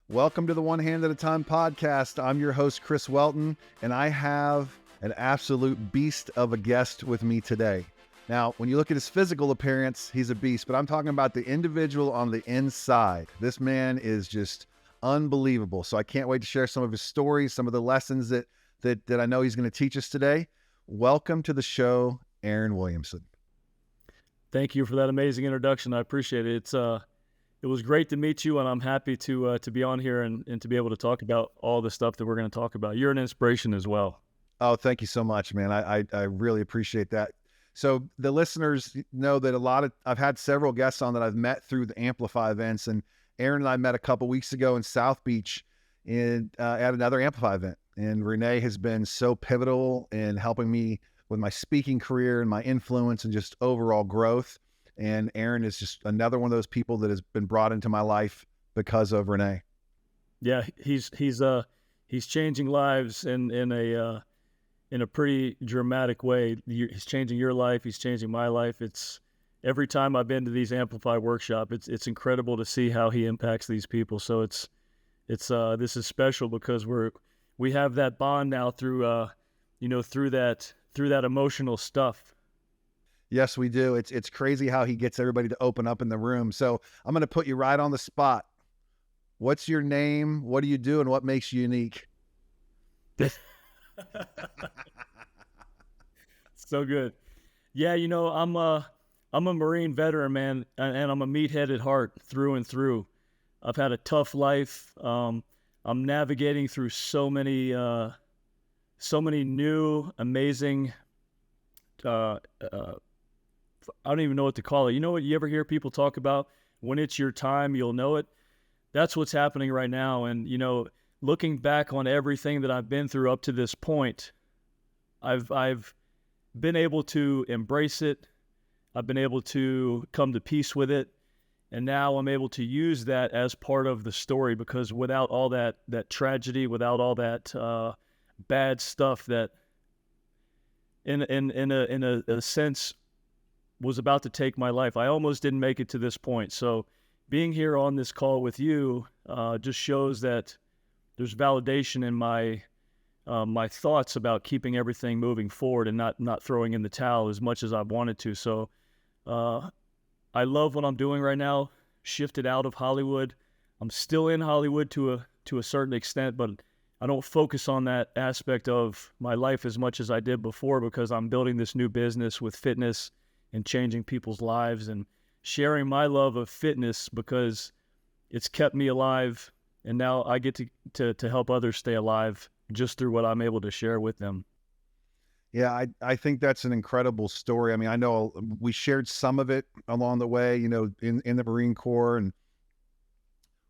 Welcome to the One Hand at a Time podcast. I'm your host, Chris Welton, and I have an absolute beast of a guest with me today. Now, when you look at his physical appearance, he's a beast, but I'm talking about the individual on the inside. This man is just unbelievable. So I can't wait to share some of his stories, some of the lessons that I know he's going to teach us today. Welcome to the show, Aaron Williamson. Thank you for that amazing introduction. I appreciate it. It was great to meet you, and I'm happy to be on here and to be able to talk about all the stuff that we're going to talk about. You're an inspiration as well. Oh, thank you so much, man. I really appreciate that. So the listeners know that I've had several guests on that I've met through the Amplify events, and Aaron and I met a couple weeks ago in South Beach at another Amplify event. And Renee has been so pivotal in helping me with my speaking career and my influence and just overall growth. And Aaron is just another one of those people that has been brought into my life because of Renee. Yeah, he's changing lives in a pretty dramatic way. He's changing your life. He's changing my life. It's every time I've been to these Amplify workshop, it's incredible to see how he impacts these people. So it's this is special because we have that bond now through that emotional stuff. Yes, we do. It's crazy how he gets everybody to open up in the room. So I'm going to put you right on the spot. What's your name? What do you do? And what makes you unique? So good. Yeah, I'm a Marine veteran, man, and I'm a meathead at heart through and through. I've had a tough life. I'm navigating through so many new, amazing, I don't even know what to call it. You know what you ever hear people talk about? When it's your time, you'll know it. That's what's happening right now. And, looking back on everything that I've been through up to this point, I've been able to embrace it. I've been able to come to peace with it. And now I'm able to use that as part of the story, because without all that tragedy, without all that bad stuff that in a sense was about to take my life, I almost didn't make it to this point. So being here on this call with you just shows that there's validation in my thoughts about keeping everything moving forward and not throwing in the towel as much as I wanted to. So I love what I'm doing right now. Shifted out of Hollywood. I'm still in Hollywood to a certain extent, but I don't focus on that aspect of my life as much as I did before, because I'm building this new business with fitness and changing people's lives and sharing my love of fitness, because it's kept me alive, and now I get to help others stay alive just through what I'm able to share with them. Yeah, I think that's an incredible story. I mean, I know we shared some of it along the way, in the Marine Corps, and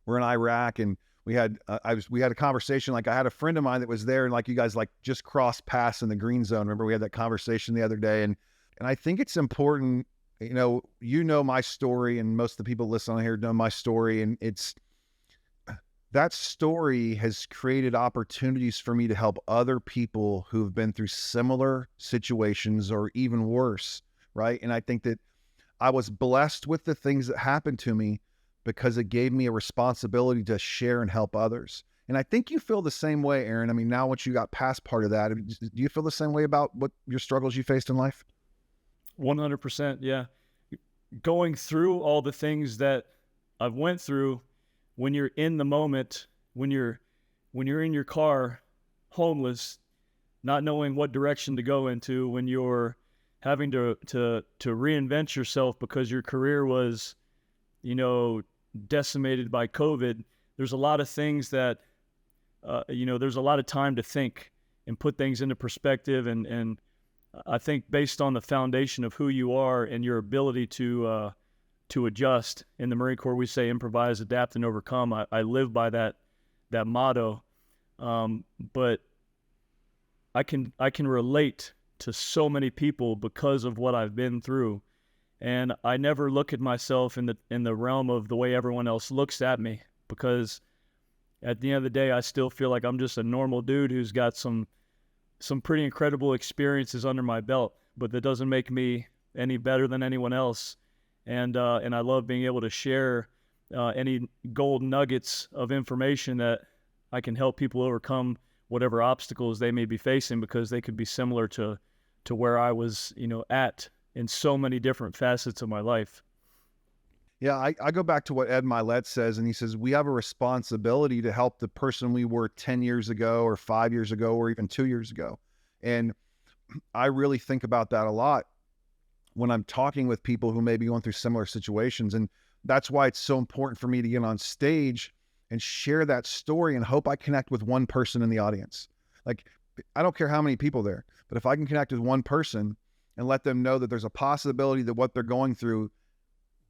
we're in Iraq, and we had a conversation. Like, I had a friend of mine that was there, and like, you guys like just crossed paths in the green zone. Remember, we had that conversation the other day, and I think it's important, my story, and most of the people listening on here know my story, and that story has created opportunities for me to help other people who've been through similar situations or even worse, right? And I think that I was blessed with the things that happened to me because it gave me a responsibility to share and help others. And I think you feel the same way, Aaron. I mean, now once you got past part of that, do you feel the same way about what your struggles you faced in life? 100%, yeah. Going through all the things that I've went through, when you're in the moment, when you're in your car, homeless, not knowing what direction to go into, when you're having to reinvent yourself because your career was, decimated by COVID, there's a lot of things that, there's a lot of time to think and put things into perspective. And I think based on the foundation of who you are and your ability to adjust. In the Marine Corps, we say improvise, adapt, and overcome. I live by that motto. But I can relate to so many people because of what I've been through. And I never look at myself in the realm of the way everyone else looks at me, because at the end of the day, I still feel like I'm just a normal dude who's got some pretty incredible experiences under my belt, but that doesn't make me any better than anyone else. And I love being able to share any gold nuggets of information that I can help people overcome whatever obstacles they may be facing, because they could be similar to where I was, at in so many different facets of my life. Yeah, I go back to what Ed Milet says, and he says we have a responsibility to help the person we were 10 years ago or 5 years ago or even 2 years ago. And I really think about that a lot when I'm talking with people who may be going through similar situations. And that's why it's so important for me to get on stage and share that story and hope I connect with one person in the audience. Like, I don't care how many people there, but if I can connect with one person and let them know that there's a possibility that what they're going through,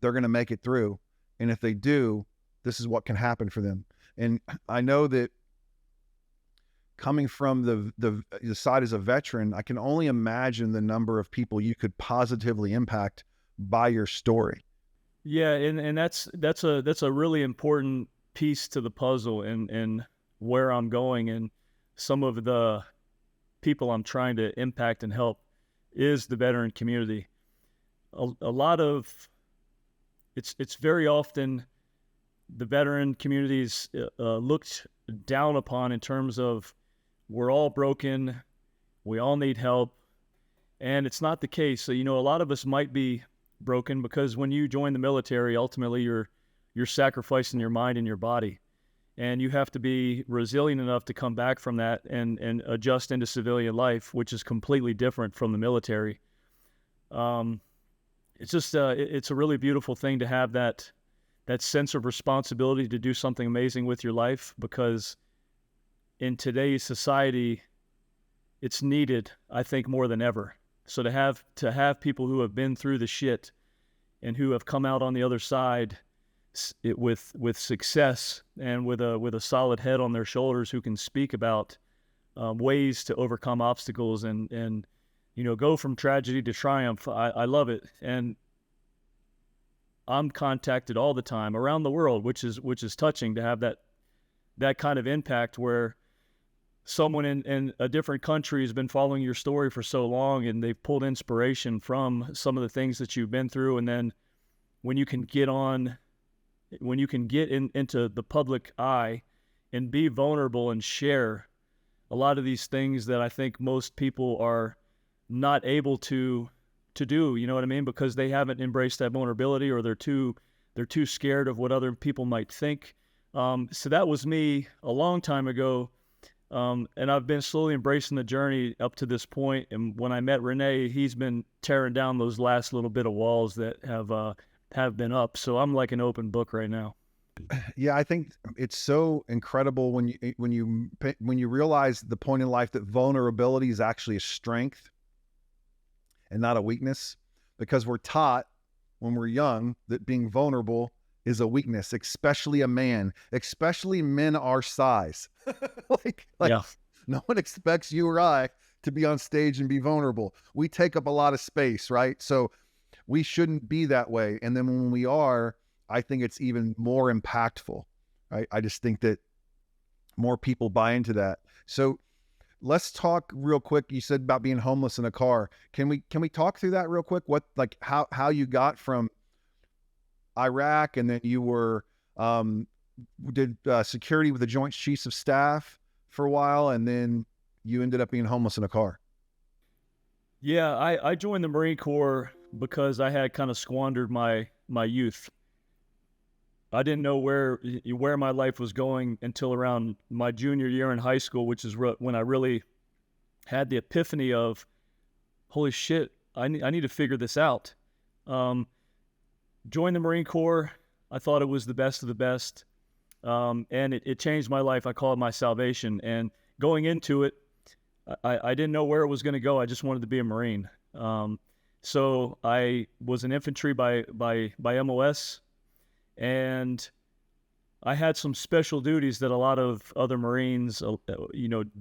they're going to make it through. And if they do, this is what can happen for them. And I know that coming from the side as a veteran, I can only imagine the number of people you could positively impact by your story. Yeah, and that's a really important piece to the puzzle, and where I'm going, and some of the people I'm trying to impact and help is the veteran community. A lot of it's very often the veteran communities looked down upon in terms of we're all broken, we all need help, and it's not the case. So, a lot of us might be broken because when you join the military, ultimately you're sacrificing your mind and your body, and you have to be resilient enough to come back from that and adjust into civilian life, which is completely different from the military. It's just it's a really beautiful thing to have that sense of responsibility to do something amazing with your life, because in today's society, it's needed, I think, more than ever. So to have people who have been through the shit and who have come out on the other side with success and with a solid head on their shoulders, who can speak about ways to overcome obstacles and go from tragedy to triumph. I love it. And I'm contacted all the time around the world, which is touching to have that kind of impact, where someone in a different country has been following your story for so long, and they've pulled inspiration from some of the things that you've been through. And then when you can get into the public eye and be vulnerable and share a lot of these things that I think most people are not able to do, you know what I mean? Because they haven't embraced that vulnerability, or they're too scared of what other people might think. So that was me a long time ago. And I've been slowly embracing the journey up to this point. And when I met Renee, he's been tearing down those last little bit of walls that have been up. So I'm like an open book right now. Yeah, I think it's so incredible when you realize the point in life that vulnerability is actually a strength and not a weakness, because we're taught when we're young that being vulnerable is a weakness, especially a man, especially men our size. like Yeah. No one expects you or I to be on stage and be vulnerable. We take up a lot of space, right? So we shouldn't be that way. And then when we are, I think it's even more impactful, right? I just think that more people buy into that. So let's talk real quick. You said about being homeless in a car. Can we talk through that real quick? What, like how you got from Iraq, and then you were did security with the Joint Chiefs of Staff for a while, and then you ended up being homeless in a car. Yeah, I joined the Marine Corps because I had kind of squandered my youth. I didn't know where my life was going until around my junior year in high school, which is when I really had the epiphany of, holy shit, I need to figure this out. Joined the Marine Corps. I thought it was the best of the best. And it changed my life. I call it my salvation. And going into it, I didn't know where it was going to go. I just wanted to be a Marine. So I was an infantry by MOS, and I had some special duties that a lot of other Marines,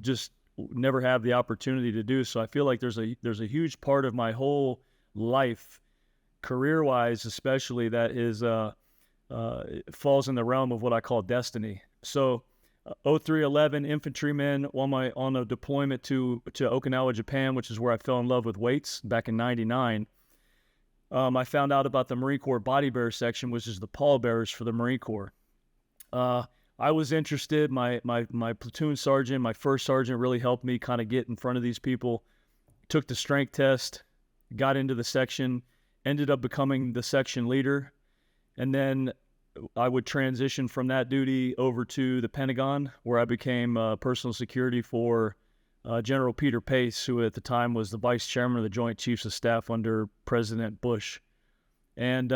just never have the opportunity to do. So I feel like there's a huge part of my whole life, career-wise especially, that is falls in the realm of what I call destiny. So 0311 infantryman on a deployment to Okinawa, Japan, which is where I fell in love with weights back in '99. I found out about the Marine Corps Body Bearer section, which is the pallbearers for the Marine Corps. Uh, I was interested. My platoon sergeant, my first sergeant, really helped me kind of get in front of these people. Took the strength test, got into the section, ended up becoming the section leader, and then I would transition from that duty over to the Pentagon, where I became personal security for General Peter Pace, who at the time was the vice chairman of the Joint Chiefs of Staff under President Bush. And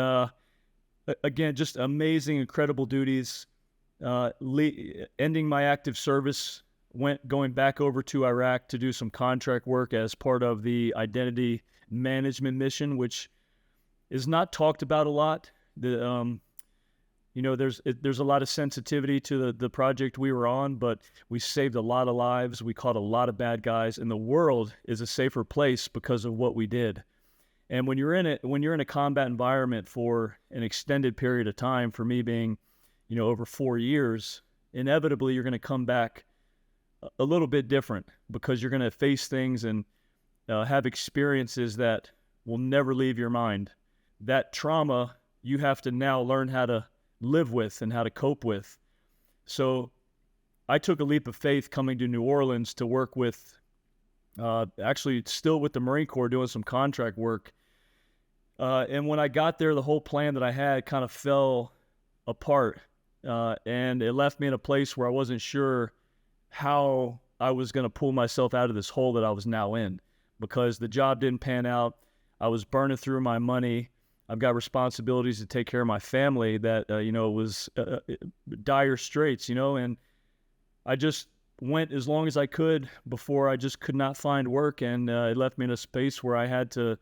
again, just amazing, incredible duties. Ending my active service, going back over to Iraq to do some contract work as part of the identity management mission, which is not talked about a lot. There's a lot of sensitivity to the project we were on, but we saved a lot of lives. We caught a lot of bad guys, and the world is a safer place because of what we did. And when you're in a combat environment for an extended period of time, for me being, over 4 years, inevitably you're going to come back a little bit different, because you're going to face things and have experiences that will never leave your mind. That trauma you have to now learn how to live with and how to cope with. So I took a leap of faith coming to New Orleans to work with, actually still with the Marine Corps, doing some contract work. And when I got there, the whole plan that I had kind of fell apart. And it left me in a place where I wasn't sure how I was going to pull myself out of this hole that I was now in, because the job didn't pan out. I was burning through my money. I've got responsibilities to take care of my family that, was dire straits, and I just went as long as I could before I just could not find work. And it left me in a space where I had to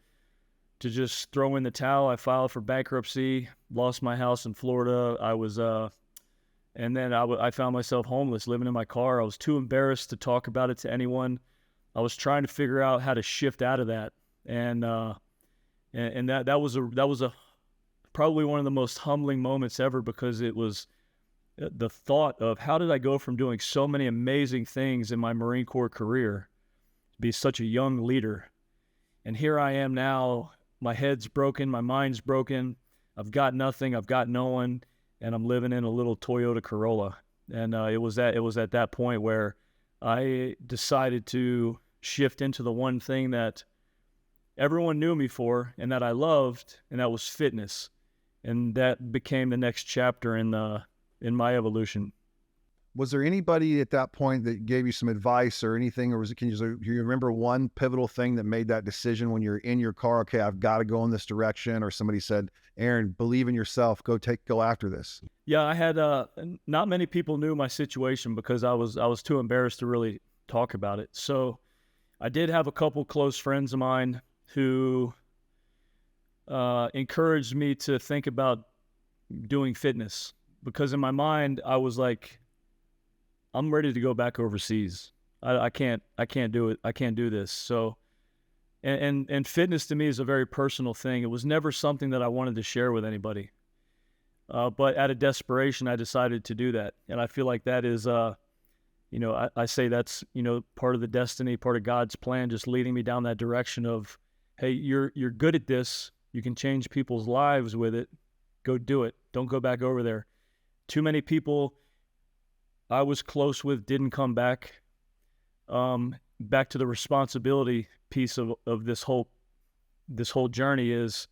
just throw in the towel. I filed for bankruptcy, lost my house in Florida. And then I found myself homeless, living in my car. I was too embarrassed to talk about it to anyone. I was trying to figure out how to shift out of that. And that was probably one of the most humbling moments ever, because it was the thought of, how did I go from doing so many amazing things in my Marine Corps career to be such a young leader? And here I am now, my head's broken, my mind's broken. I've got nothing, I've got no one, and I'm living in a little Toyota Corolla. And it was at that point where I decided to shift into the one thing that everyone knew me for and that I loved, and that was fitness. And that became the next chapter in my evolution. Was there anybody at that point that gave you some advice or anything, or can you remember one pivotal thing that made that decision when you're in your car? Okay, I've got to go in this direction. Or somebody said, Aaron, believe in yourself. Go after this. Yeah, I had not many people knew my situation, because I was too embarrassed to really talk about it. So I did have a couple close friends of mine who encouraged me to think about doing fitness, because in my mind I was like, I'm ready to go back overseas. I can't do it. I can't do this. So, and fitness to me is a very personal thing. It was never something that I wanted to share with anybody. But out of desperation, I decided to do that. And I feel like that is, I say that's, part of the destiny, part of God's plan, just leading me down that direction of, hey, you're good at this. You can change people's lives with it. Go do it. Don't go back over there. Too many people I was close with didn't come back. Back to the responsibility piece of this whole journey is,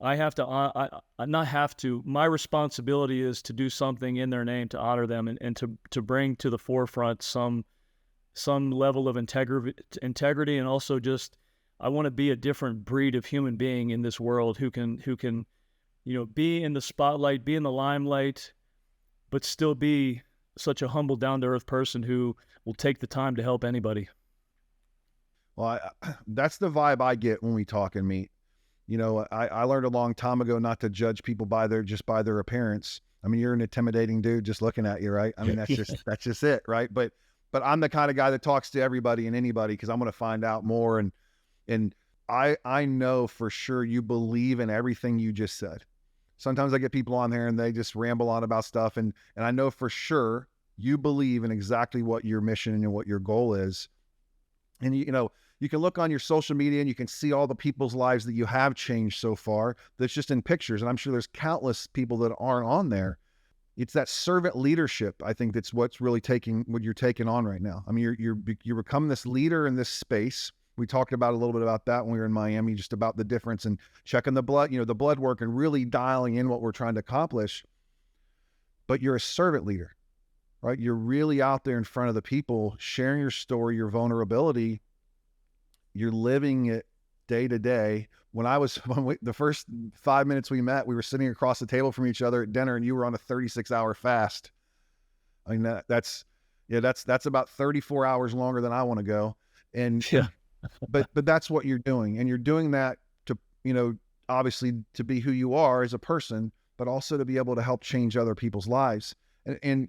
I have to, I not have to, my responsibility is to do something in their name to honor them, and to bring to the forefront some level of integrity, and also just, I want to be a different breed of human being in this world who can, be in the spotlight, be in the limelight, but still be such a humble, down-to-earth person who will take the time to help anybody. Well, that's the vibe I get when we talk and meet. I learned a long time ago not to judge people by their appearance. I mean, you're an intimidating dude just looking at you, right? I mean, that's just it, right? But I'm the kind of guy that talks to everybody and anybody, because I'm going to find out more. And I know for sure you believe in everything you just said. Sometimes I get people on there and they just ramble on about stuff. And I know for sure you believe in exactly what your mission and what your goal is. And, you can look on your social media and you can see all the people's lives that you have changed so far. That's just in pictures. And I'm sure there's countless people that aren't on there. It's that servant leadership. I think that's what's really what you're taking on right now. I mean, you're becoming this leader in this space. We talked about a little bit about that when we were in Miami, just about the difference and checking the blood, the blood work and really dialing in what we're trying to accomplish. But you're a servant leader, right? You're really out there in front of the people, sharing your story, your vulnerability. You're living it day to day. The first 5 minutes we met, we were sitting across the table from each other at dinner, and you were on a 36-hour fast. I mean, that's about 34 hours longer than I want to go. And Yeah. but that's what you're doing. And you're doing that to, obviously to be who you are as a person, but also to be able to help change other people's lives. And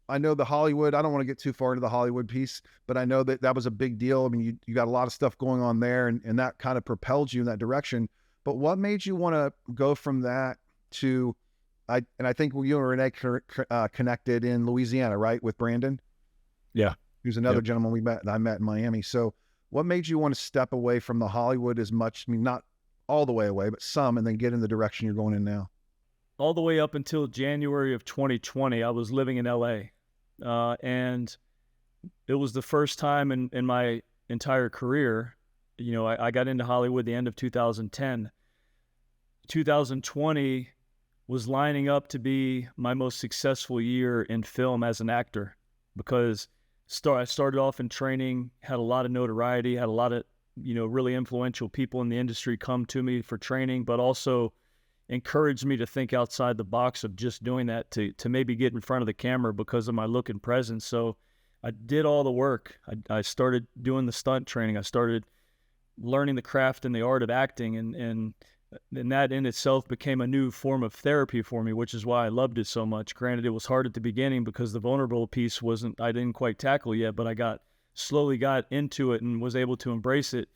I know the Hollywood, I don't want to get too far into the Hollywood piece, but I know that was a big deal. I mean, you got a lot of stuff going on there, and that kind of propelled you in that direction. But what made you want to go from that to, I think you and Renee connected in Louisiana, right? With Brandon? Yeah. Who's another Yep. gentleman I met in Miami. So what made you want to step away from the Hollywood as much, I mean, not all the way away, but some, and then get in the direction you're going in now? All the way up until January of 2020, I was living in LA. And it was the first time in my entire career, I got into Hollywood the end of 2010. 2020 was lining up to be my most successful year in film as an actor, because I started off in training, had a lot of notoriety, had a lot of, really influential people in the industry come to me for training, but also encouraged me to think outside the box of just doing that, to maybe get in front of the camera because of my look and presence. So I did all the work. I started doing the stunt training. I started learning the craft and the art of acting, and that in itself became a new form of therapy for me, which is why I loved it so much. Granted, it was hard at the beginning because the vulnerable piece I didn't quite tackle yet, but I slowly got into it and was able to embrace it.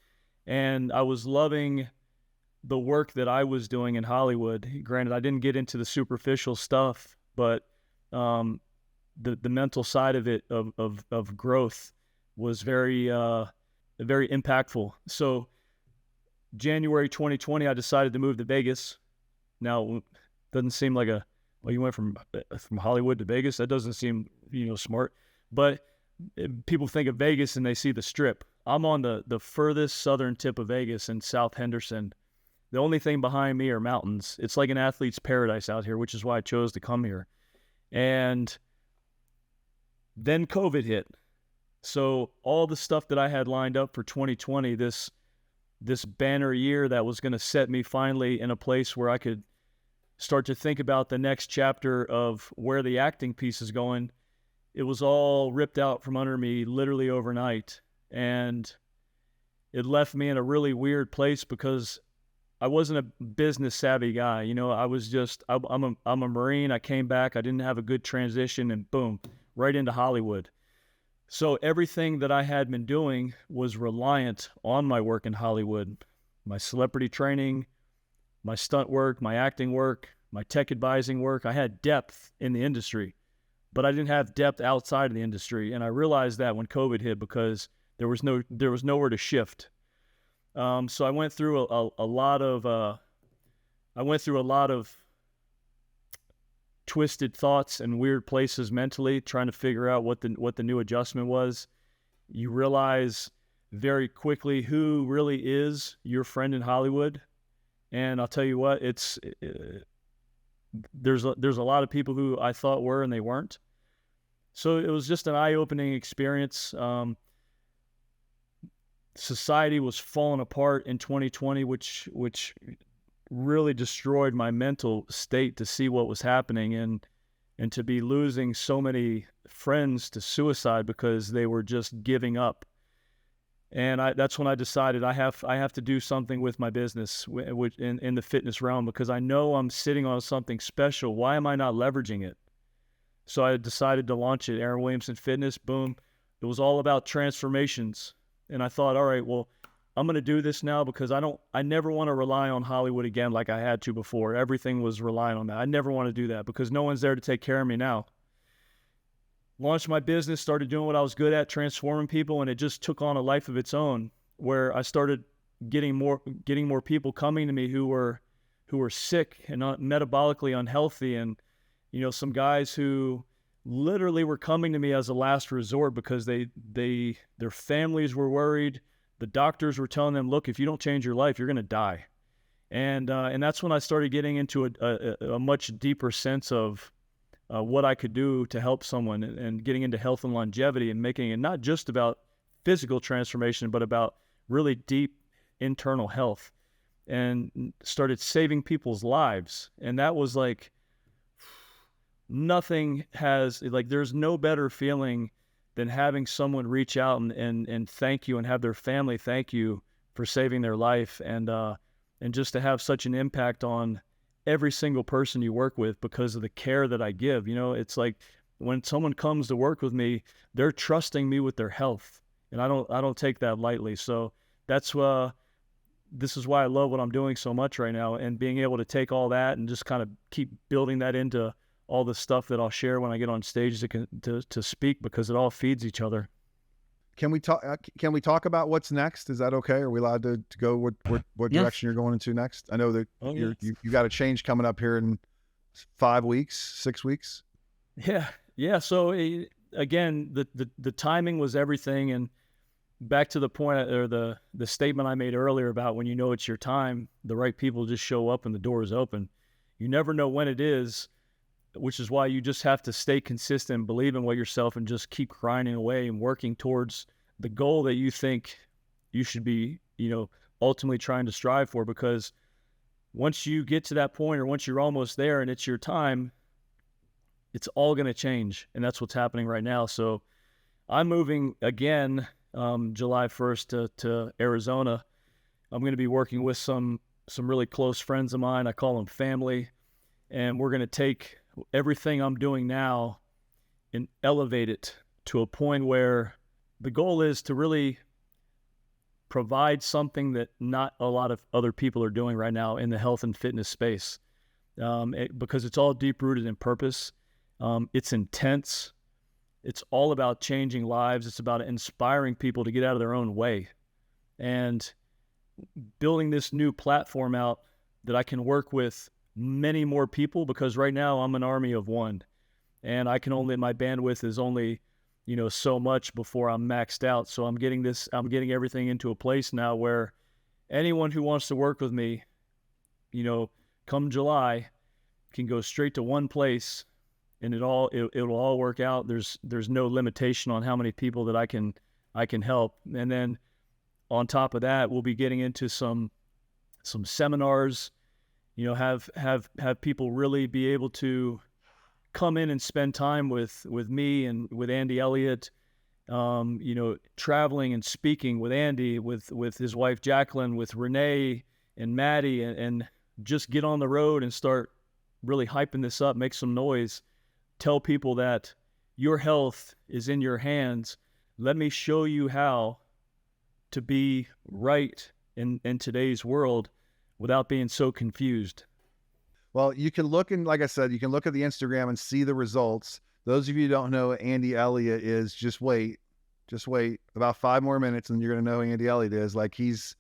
And I was loving the work that I was doing in Hollywood. Granted, I didn't get into the superficial stuff, but the mental side of it, of growth, was very impactful. So January 2020, I decided to move to Vegas. Now, it doesn't seem like you went from Hollywood to Vegas. That doesn't seem, smart. But people think of Vegas and they see the Strip. I'm on the furthest southern tip of Vegas in South Henderson. The only thing behind me are mountains. It's like an athlete's paradise out here, which is why I chose to come here. And then COVID hit. So all the stuff that I had lined up for 2020, this banner year that was going to set me finally in a place where I could start to think about the next chapter of where the acting piece is going, it was all ripped out from under me literally overnight. And it left me in a really weird place because I wasn't a business savvy guy. I was just, I'm a Marine. I came back. I didn't have a good transition, and boom, right into Hollywood. So everything that I had been doing was reliant on my work in Hollywood, my celebrity training, my stunt work, my acting work, my tech advising work. I had depth in the industry, but I didn't have depth outside of the industry. And I realized that when COVID hit, because there was nowhere to shift. So I went through a lot of twisted thoughts and weird places mentally, trying to figure out what the new adjustment was. You realize very quickly who really is your friend in Hollywood, and I'll tell you what, there's a lot of people who I thought were and they weren't. So it was just an eye-opening experience. Society was falling apart in 2020, which really destroyed my mental state to see what was happening, and to be losing so many friends to suicide because they were just giving up. And that's when I decided I have to do something with my business in the fitness realm, because I know I'm sitting on something special. Why am I not leveraging it? So I decided to launch it, Aaron Williamson Fitness. Boom. It was all about transformations. And I thought, all right, well, I'm going to do this now because I never want to rely on Hollywood again like I had to before. Everything was relying on that. I never want to do that because no one's there to take care of me now. Launched my business, started doing what I was good at, transforming people, and it just took on a life of its own. where I started getting more people coming to me who were sick and not metabolically unhealthy, and some guys who literally were coming to me as a last resort because their families were worried. The doctors were telling them, look, if you don't change your life, you're going to die. And that's when I started getting into a much deeper sense of what I could do to help someone, and getting into health and longevity, and making it not just about physical transformation, but about really deep internal health, and started saving people's lives. And that was like, there's no better feeling than having someone reach out and thank you, and have their family thank you for saving their life, and just to have such an impact on every single person you work with because of the care that I give. It's like when someone comes to work with me, they're trusting me with their health, and I don't take that lightly. So that's this is why I love what I'm doing so much right now, and being able to take all that and just kind of keep building that into all the stuff that I'll share when I get on stage to speak, because it all feeds each other. Can we talk? Can we talk about what's next? Is that okay? Are we allowed to go what Yeah. direction you're going into next? I know that Oh, you yeah. got a change coming up here in 5 weeks, 6 weeks. Yeah. Yeah. So again, the timing was everything. And back to the point, or the statement I made earlier about when it's your time, the right people just show up and the door is open. You never know when it is, which is why you just have to stay consistent and believe in what yourself, and just keep grinding away and working towards the goal that you think you should be, ultimately trying to strive for. Because once you get to that point, or once you're almost there and it's your time, it's all going to change. And that's what's happening right now. So I'm moving again, July 1st to Arizona. I'm going to be working with some really close friends of mine. I call them family. And we're going to take everything I'm doing now and elevate it to a point where the goal is to really provide something that not a lot of other people are doing right now in the health and fitness space, because it's all deep rooted in purpose. It's intense. It's all about changing lives. It's about inspiring people to get out of their own way, and building this new platform out that I can work with many more people, because right now I'm an army of one, and my bandwidth is only, so much before I'm maxed out. So I'm getting everything into a place now where anyone who wants to work with me, come July, can go straight to one place, and it'll all work out. There's no limitation on how many people that I can help. And then on top of that, we'll be getting into some seminars, have people really be able to come in and spend time with me and with Andy Elliott, traveling and speaking with Andy, with his wife Jacqueline, with Renee and Maddie, and just get on the road and start really hyping this up, make some noise, tell people that your health is in your hands. Let me show you how to be right in today's world without being so confused. Well, you can look, and like I said, you can look at the Instagram and see the results. Those of you who don't know Andy Elliott is, just wait about 5 more minutes and you're going to know who Andy Elliott is. Like he's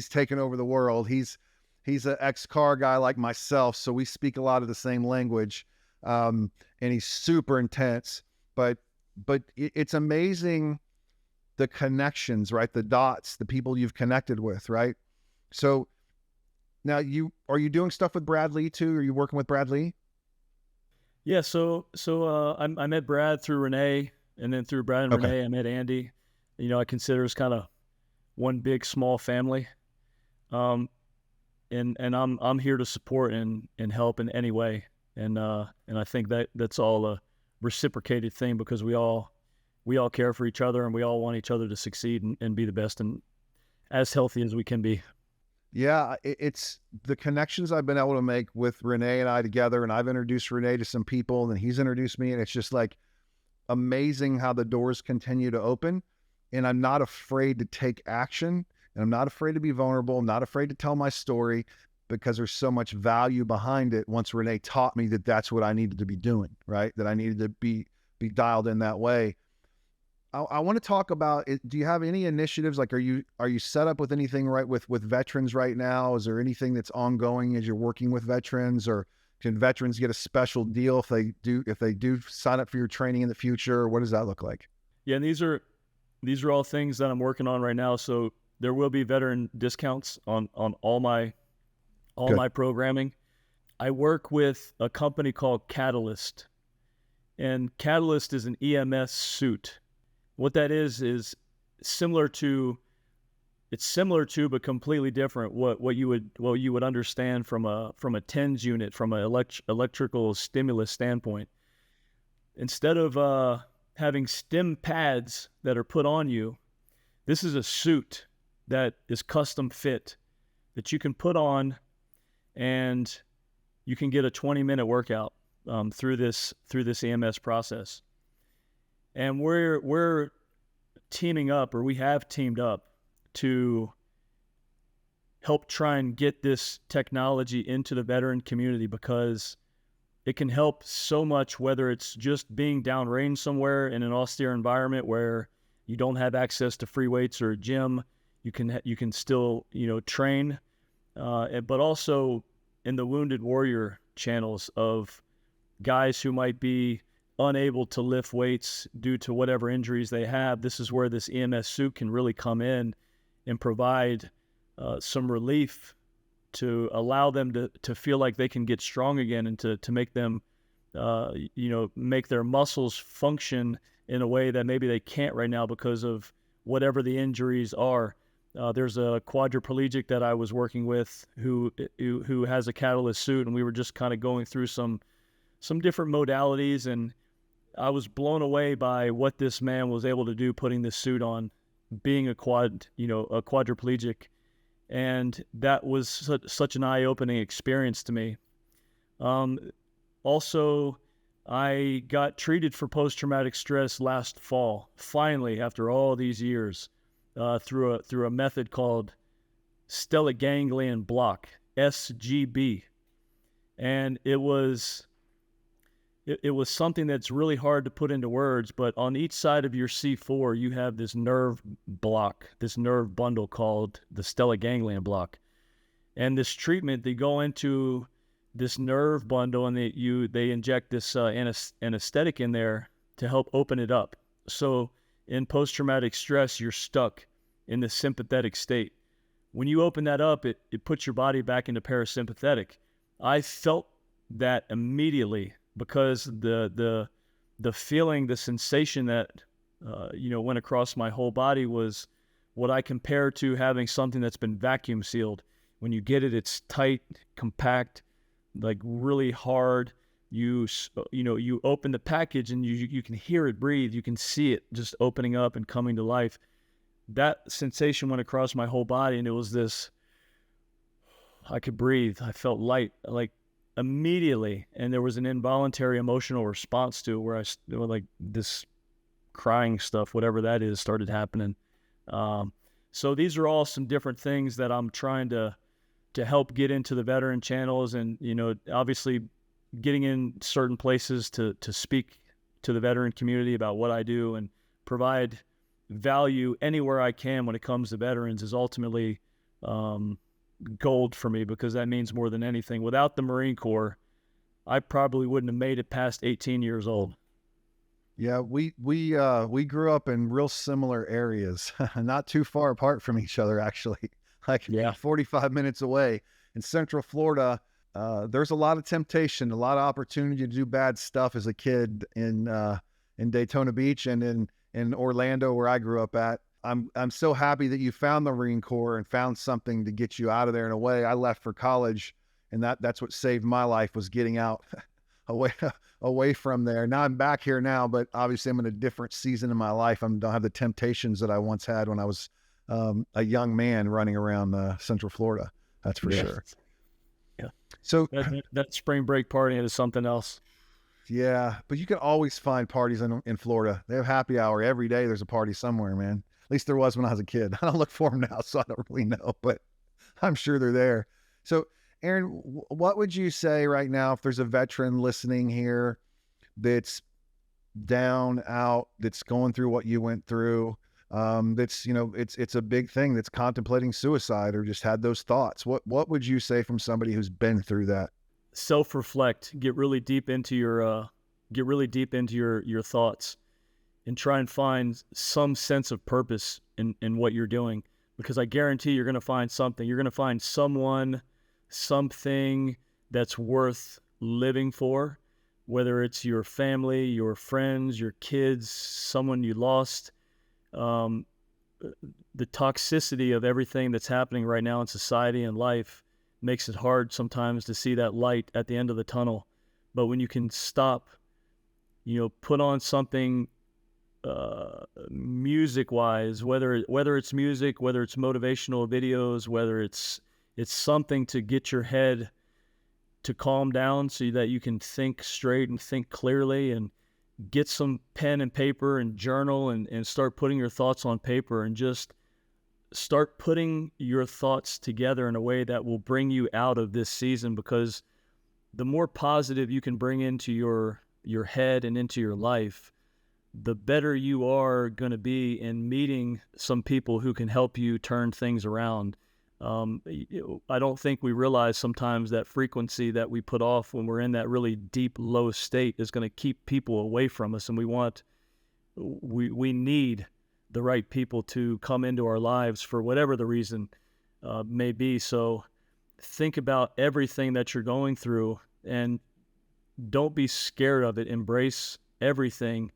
taken over the world. He's an ex-car guy like myself. So we speak a lot of the same language. And he's super intense, but it's amazing the connections, right? The dots, the people you've connected with, right? So now are you doing stuff with Brad Lee too? Are you working with Brad Lee? Yeah, so I met Brad through Renee, and then through Brad and Okay. Renee, I met Andy. I consider us kind of one big small family. And I'm here to support and help in any way. And I think that's all a reciprocated thing, because we all care for each other, and we all want each other to succeed and be the best and as healthy as we can be. Yeah, it's the connections I've been able to make with Renee and I together, and I've introduced Renee to some people, and then he's introduced me, and it's just like amazing how the doors continue to open. And I'm not afraid to take action, and I'm not afraid to be vulnerable. I'm not afraid to tell my story, because there's so much value behind it. Once Renee taught me that that's what I needed to be doing, right? That I needed to be dialed in that way. I want to talk about it. Do you have any initiatives? Like, are you set up with anything right with veterans right now? Is there anything that's ongoing as you're working with veterans, or can veterans get a special deal if they do sign up for your training in the future? What does that look like? Yeah, and these are all things that I'm working on right now. So there will be veteran discounts on all Good. my programming. I work with a company called Catalyst, and Catalyst is an EMS suit. What that is similar to it's similar to but completely different what you would understand from a TENS unit from an electrical stimulus standpoint. Instead of having stim pads that are put on you, this is a suit that is custom fit that you can put on, and you can get a 20-minute workout through this EMS process. And we're teaming up, or we have teamed up, to help try and get this technology into the veteran community, because it can help so much, whether it's just being downrange somewhere in an austere environment where you don't have access to free weights or a gym. You can still train, but also in the wounded warrior channels of guys who might be unable to lift weights due to whatever injuries they have. This is where this EMS suit can really come in and provide some relief to allow them to feel like they can get strong again, and to make them, make their muscles function in a way that maybe they can't right now because of whatever the injuries are. There's a quadriplegic that I was working with who has a Catalyst suit, and we were just kind of going through some different modalities, and I was blown away by what this man was able to do putting this suit on, being a quadriplegic. And that was such an eye-opening experience to me. Also, I got treated for post-traumatic stress last fall, finally, after all these years, through a method called stellate ganglion block, SGB. And it was something that's really hard to put into words, but on each side of your C4, you have this nerve block, this nerve bundle called the stellate ganglion block. And this treatment, they go into this nerve bundle, and they inject this anesthetic in there to help open it up. So in post-traumatic stress, you're stuck in the sympathetic state. When you open that up, it puts your body back into parasympathetic. I felt that immediately, because the feeling, the sensation that went across my whole body was what I compare to having something that's been vacuum sealed. When you get it, it's tight, compact, like really hard. You open the package, and you can hear it breathe. You can see it just opening up and coming to life. That sensation went across my whole body, and it was this, I could breathe. I felt light, like immediately. And there was an involuntary emotional response to it, where like this crying stuff, whatever that is, started happening. So these are all some different things that I'm trying to help get into the veteran channels, and, obviously getting in certain places to speak to the veteran community about what I do and provide value anywhere I can when it comes to veterans is ultimately gold for me, because that means more than anything. Without the Marine Corps, I probably wouldn't have made it past 18 years old. Yeah, we grew up in real similar areas, not too far apart from each other, actually, like Yeah. 45 minutes away in Central Florida. There's a lot of temptation, a lot of opportunity to do bad stuff as a kid in Daytona Beach and in Orlando, where I grew up at. I'm so happy that you found the Marine Corps and found something to get you out of there. In a way, I left for college, and that's what saved my life, was getting out away from there. Now I'm back here now, but obviously I'm in a different season in my life. I don't have the temptations that I once had when I was a young man running around Central Florida. That's for sure. Yeah. So that spring break party is something else. yeah, but you can always find parties in Florida. They have happy hour every day. There's a party somewhere, man. At least there was when I was a kid. I don't look for them now, so I don't really know, but I'm sure they're there. So Aaron, what would you say right now, if there's a veteran listening here that's down, out, that's going through what you went through, that's, it's a big thing, that's contemplating suicide or just had those thoughts. What would you say from somebody who's been through that? Self-reflect, get really deep into your thoughts and try and find some sense of purpose in what you're doing, because I guarantee you're going to find something. You're going to find someone, something that's worth living for, whether it's your family, your friends, your kids, someone you lost. Um, the toxicity of everything that's happening right now in society and life makes it hard sometimes to see that light at the end of the tunnel. But when you can stop, put on something music wise, whether it's music, whether it's motivational videos, whether it's something to get your head to calm down so that you can think straight and think clearly, and get some pen and paper and journal and start putting your thoughts on paper, and just start putting your thoughts together in a way that will bring you out of this season. Because the more positive you can bring into your head and into your life, the better you are going to be in meeting some people who can help you turn things around. I don't think we realize sometimes that frequency that we put off when we're in that really deep, low state is going to keep people away from us. And we need the right people to come into our lives for whatever the reason may be. So think about everything that you're going through and don't be scared of it. Embrace everything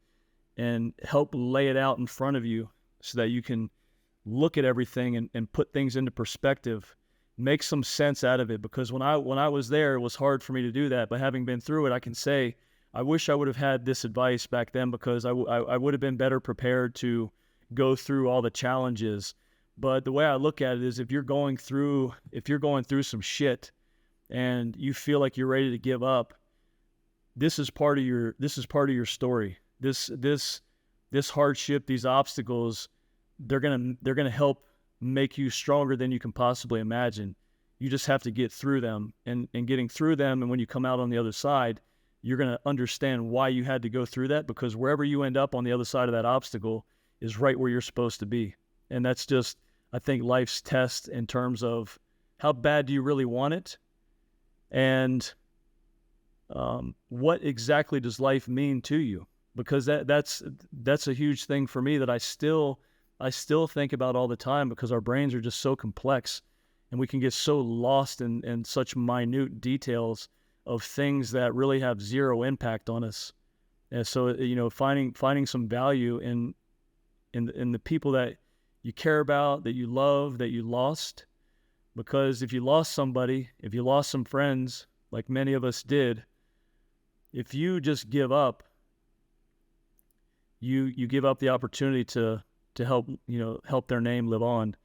and help lay it out in front of you so that you can look at everything and put things into perspective, make some sense out of it. Because when I was there, it was hard for me to do that. But having been through it, I can say, I wish I would have had this advice back then, because I would have been better prepared to go through all the challenges. But the way I look at it is, if you're going through some shit and you feel like you're ready to give up, this is part of your story. This hardship, these obstacles, they're gonna help make you stronger than you can possibly imagine. You just have to get through them, and getting through them, and when you come out on the other side, you're gonna understand why you had to go through that, because wherever you end up on the other side of that obstacle is right where you're supposed to be. And that's just, I think, life's test in terms of how bad do you really want it, and what exactly does life mean to you? Because that's a huge thing for me that I still think about all the time, because our brains are just so complex, and we can get so lost in such minute details of things that really have zero impact on us. And so, finding some value in the people that you care about, that you love, that you lost. Because if you lost somebody, if you lost some friends, like many of us did, if you just give up, you give up the opportunity to help their name live on,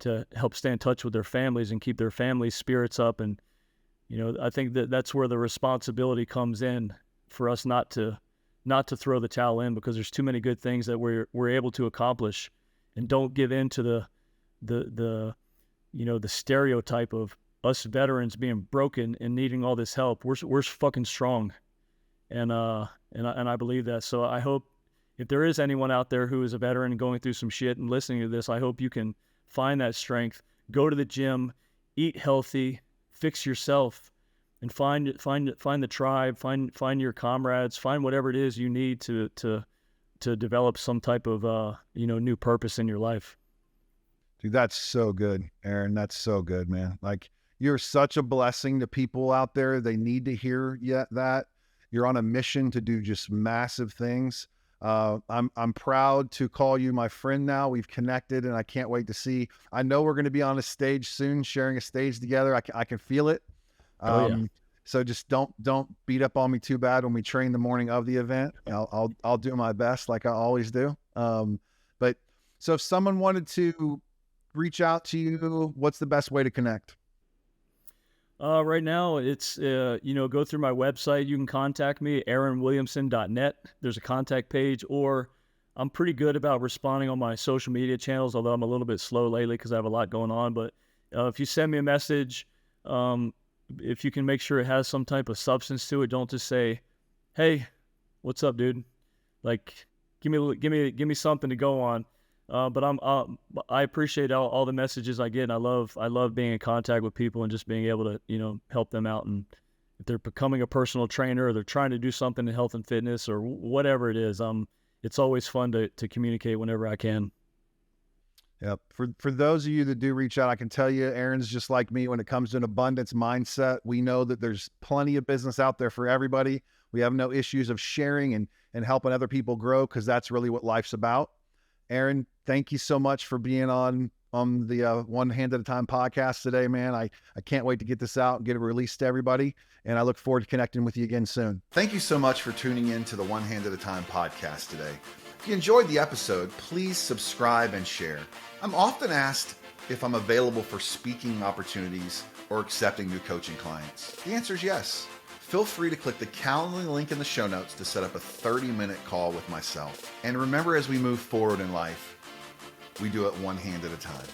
to help stay in touch with their families and keep their families' spirits up. And I think that's where the responsibility comes in for us, not to throw the towel in, because there's too many good things that we're able to accomplish. And don't give in to the stereotype of us veterans being broken and needing all this help. We're fucking strong, and I believe that. So I hope, if there is anyone out there who is a veteran going through some shit and listening to this, I hope you can find that strength, go to the gym, eat healthy, fix yourself, and find the tribe, find your comrades, find whatever it is you need to develop some type of new purpose in your life. Dude, that's so good, Aaron. That's so good, man. Like, you're such a blessing to people out there. They need to hear that. You're on a mission to do just massive things. I'm proud to call you my friend now. We've connected, and I can't wait to see. I know we're going to be on a stage soon, sharing a stage together. I can feel it. Oh yeah. So just don't beat up on me too bad when we train the morning of the event. I'll do my best, like I always do. But so if someone wanted to reach out to you, what's the best way to connect? Right now, it's, go through my website. You can contact me, aaronwilliamson.net. There's a contact page, or I'm pretty good about responding on my social media channels, although I'm a little bit slow lately because I have a lot going on. But if you send me a message, if you can make sure it has some type of substance to it, don't just say, hey, what's up, dude? Like, give me something to go on. But I appreciate all the messages I get. And I love being in contact with people and just being able to, help them out. And if they're becoming a personal trainer or they're trying to do something in health and fitness or whatever it is, it's always fun to communicate whenever I can. Yep. For those of you that do reach out, I can tell you, Aaron's just like me when it comes to an abundance mindset. We know that there's plenty of business out there for everybody. We have no issues of sharing and helping other people grow, because that's really what life's about. Aaron, thank you so much for being on the One Hand at a Time podcast today, man. I can't wait to get this out and get it released to everybody. And I look forward to connecting with you again soon. Thank you so much for tuning in to the One Hand at a Time podcast today. If you enjoyed the episode, please subscribe and share. I'm often asked if I'm available for speaking opportunities or accepting new coaching clients. The answer is yes. Feel free to click the Calendly link in the show notes to set up a 30-minute call with myself. And remember, as we move forward in life, we do it one hand at a time.